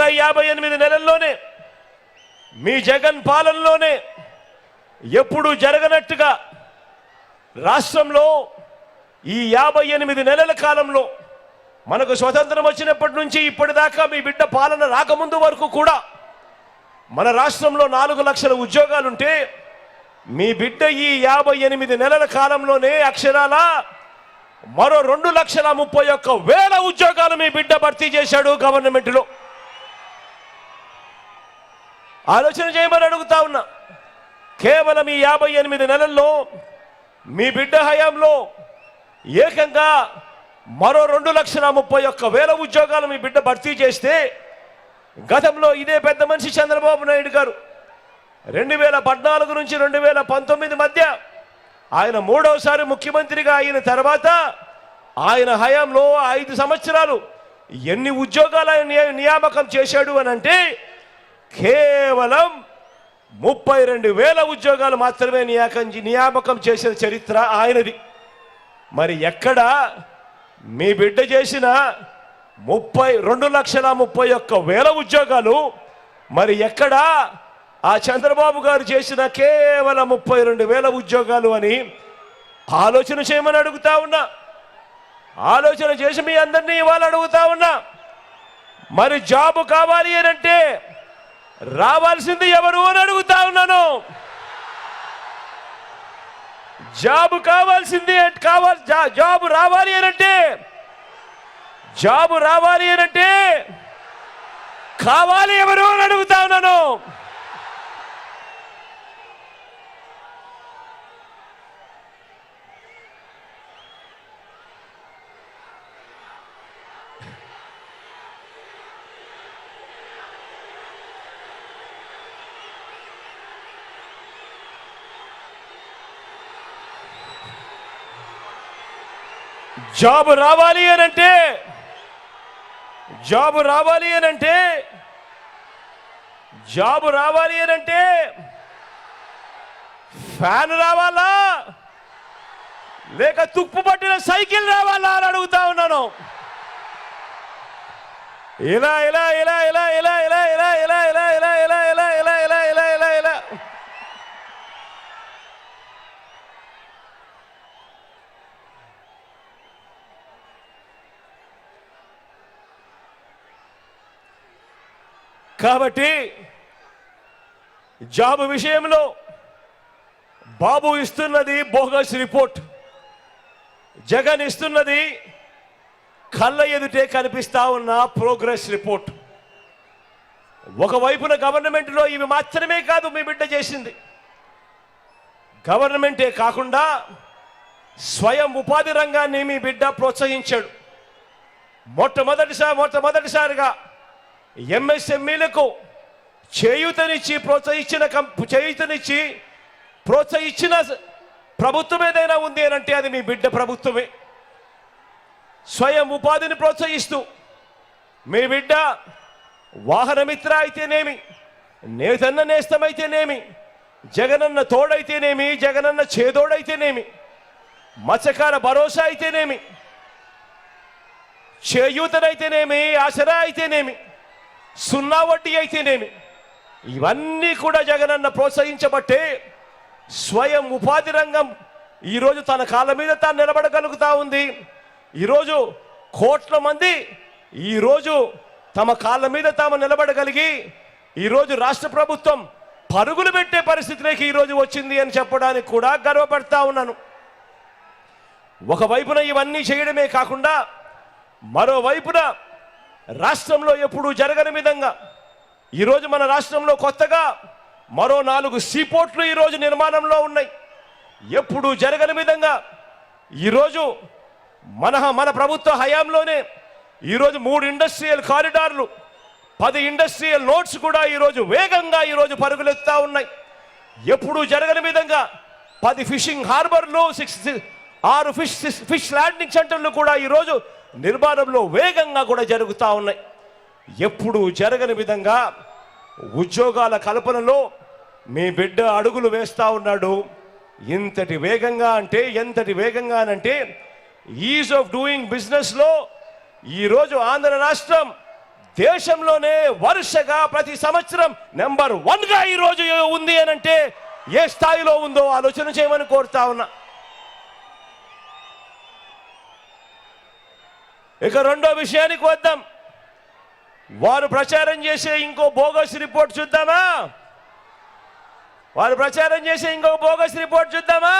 58 నెలల్లోనే మీ జగన్ పాలనలోనే ఎప్పుడు జరగనట్టుగా రాష్ట్రంలో ఈ 58 నెలల కాలంలో మనకు స్వతంత్రం వచ్చినప్పటి నుంచి ఇప్పటిదాకా మీ బిడ్డ పాలన రాకముందు వరకు కూడా మన రాష్ట్రంలో 4 లక్షల ఉద్యోగాలుంటే మీ బిడ్డ ఈ 58 నెలల కాలంలోనే అక్షరాల మరో 2,31,000 ఉద్యోగాలు మీ బిడ్డ భర్తీ చేశాడు గవర్నమెంట్లో. ఆలోచన చేయమని అడుగుతా ఉన్నా. కేవలం ఈ 58 నెలల్లో మీ బిడ్డ హయాంలో ఏకంగా మరో 2,31,000 ఉద్యోగాలు మీ బిడ్డ భర్తీ చేస్తే, గతంలో ఇదే పెద్ద మనిషి చంద్రబాబు నాయుడు గారు 2014 నుంచి 2019 మధ్య ఆయన 3వసారి ముఖ్యమంత్రిగా అయిన తర్వాత ఆయన హయాంలో 5 సంవత్సరాలు ఎన్ని ఉద్యోగాలు ఆయన నియామకం చేశాడు అని అంటే కేవలం 32,000 ఉద్యోగాలు మాత్రమే నియామకం చేసిన చరిత్ర ఆయనది. మరి ఎక్కడ మీ బిడ్డ చేసిన 2,31,000 ఉద్యోగాలు, మరి ఎక్కడ ఆ చంద్రబాబు గారు చేసిన కేవలం 32,000 ఉద్యోగాలు అని ఆలోచన చేయమని అడుగుతా ఉన్నా. ఆలోచన చేసి మీ అందరినీ ఇవాళ అడుగుతా ఉన్నా. మరి జాబు కావాలి అని అంటే రావాల్సింది ఎవరు అని అడుగుతా ఉన్నాను. జాబు కావాల్సింది జాబు రావాలి అనంటే కావాలి ఎవరు అని అడుగుతా ఉన్నాను. జాబు రావాలి అనంటే ఫ్యాన్ రావాలా లేక తుప్పు పట్టిన సైకిల్ రావాలా అని అడుగుతా ఉన్నాను. ఇలా ఇలా ఇలా ఇలా ఇలా ఇలా ఇలా ఇలా ఇలా ఇలా ఇలా ఇలా ఇలా ఇలా ఇలా ఇలా ఇలా కాబట్టి జాబ్ విషయంలో బాబు ఇస్తున్నది బోగస్ రిపోర్ట్, జగన్ ఇస్తున్నది కళ్ళ ఎదుటే కనిపిస్తా ఉన్న ప్రోగ్రెస్ రిపోర్ట్. ఒకవైపున గవర్నమెంట్లో ఇవి మాత్రమే కాదు మీ బిడ్డ చేసింది. గవర్నమెంటే కాకుండా స్వయం ఉపాధి రంగాన్ని మీ బిడ్డ ప్రోత్సహించాడు. మొట్టమొదటిసారిగా ఎంఎస్ఎంఈలకు చేయూతనిచ్చి ప్రోత్సహించిన ప్రభుత్వం ఏదైనా ఉంది అనంటే అది మీ బిడ్డ ప్రభుత్వమే. స్వయం ఉపాధిని ప్రోత్సహిస్తూ మీ బిడ్డ వాహనమిత్ర అయితేనేమి, నేతన్న నేస్తమైతేనేమి, జగనన్న తోడైతేనేమి, జగనన్న చేదోడైతేనేమి, మత్స్యకార భరోసా అయితేనేమి, చేయూతనైతేనేమి, ఆసరా అయితేనేమి, 0 వడ్డీ అయితేనేమి, ఇవన్నీ కూడా జగనన్న ప్రోత్సహించబట్టే స్వయం ఉపాధి రంగం ఈరోజు తన కాళ్ళ మీద తాను నిలబడగలుగుతా ఉంది. ఈరోజు కోట్ల మంది ఈరోజు తమ కాళ్ళ మీద తాము నిలబడగలిగి ఈరోజు రాష్ట్ర ప్రభుత్వం పరుగులు పెట్టే పరిస్థితిలోకి ఈరోజు వచ్చింది అని చెప్పడానికి కూడా గర్వపడతా ఉన్నాను. ఒకవైపున ఇవన్నీ చేయడమే కాకుండా మరోవైపున రాష్ట్రంలో ఎప్పుడూ జరగని విధంగా ఈరోజు మన రాష్ట్రంలో కొత్తగా మరో 4 సీపోర్ట్లు ఈరోజు నిర్మాణంలో ఉన్నాయి. ఎప్పుడూ జరగని విధంగా ఈరోజు మన ప్రభుత్వ హయాంలోనే ఈరోజు 3 ఇండస్ట్రియల్ కారిడార్లు, 10 ఇండస్ట్రియల్ నోట్స్ కూడా ఈరోజు వేగంగా ఈరోజు పరుగులెత్తుతా ఉన్నాయి. ఎప్పుడూ జరగని విధంగా 10 ఫిషింగ్ హార్బర్లు, 6 ఫిష్ ల్యాండింగ్ సెంటర్లు కూడా ఈరోజు నిర్మాణంలో వేగంగా కూడా జరుగుతూ ఉన్నాయి. ఎప్పుడూ జరగని విధంగా ఉద్యోగాల కల్పనలో మీ బిడ్డ అడుగులు వేస్తూ ఉన్నాడు. ఎంతటి వేగంగా అంటే ఈజ్ ఆఫ్ డూయింగ్ బిజినెస్లో ఈరోజు ఆంధ్ర రాష్ట్రం దేశంలోనే వరుసగా ప్రతి సంవత్సరం నెంబర్ 1గా ఈరోజు ఉంది అని అంటే ఏ స్థాయిలో ఉందో ఆలోచన చేయమని కోరుతా ఉన్నా. ఇక రెండో విషయానికి వద్దాం. వారు ప్రచారం చేసే ఇంకో బోగస్ రిపోర్ట్ చూద్దామా? వారు ప్రచారం చేసే ఇంకో బోగస్ రిపోర్ట్ చూద్దామా?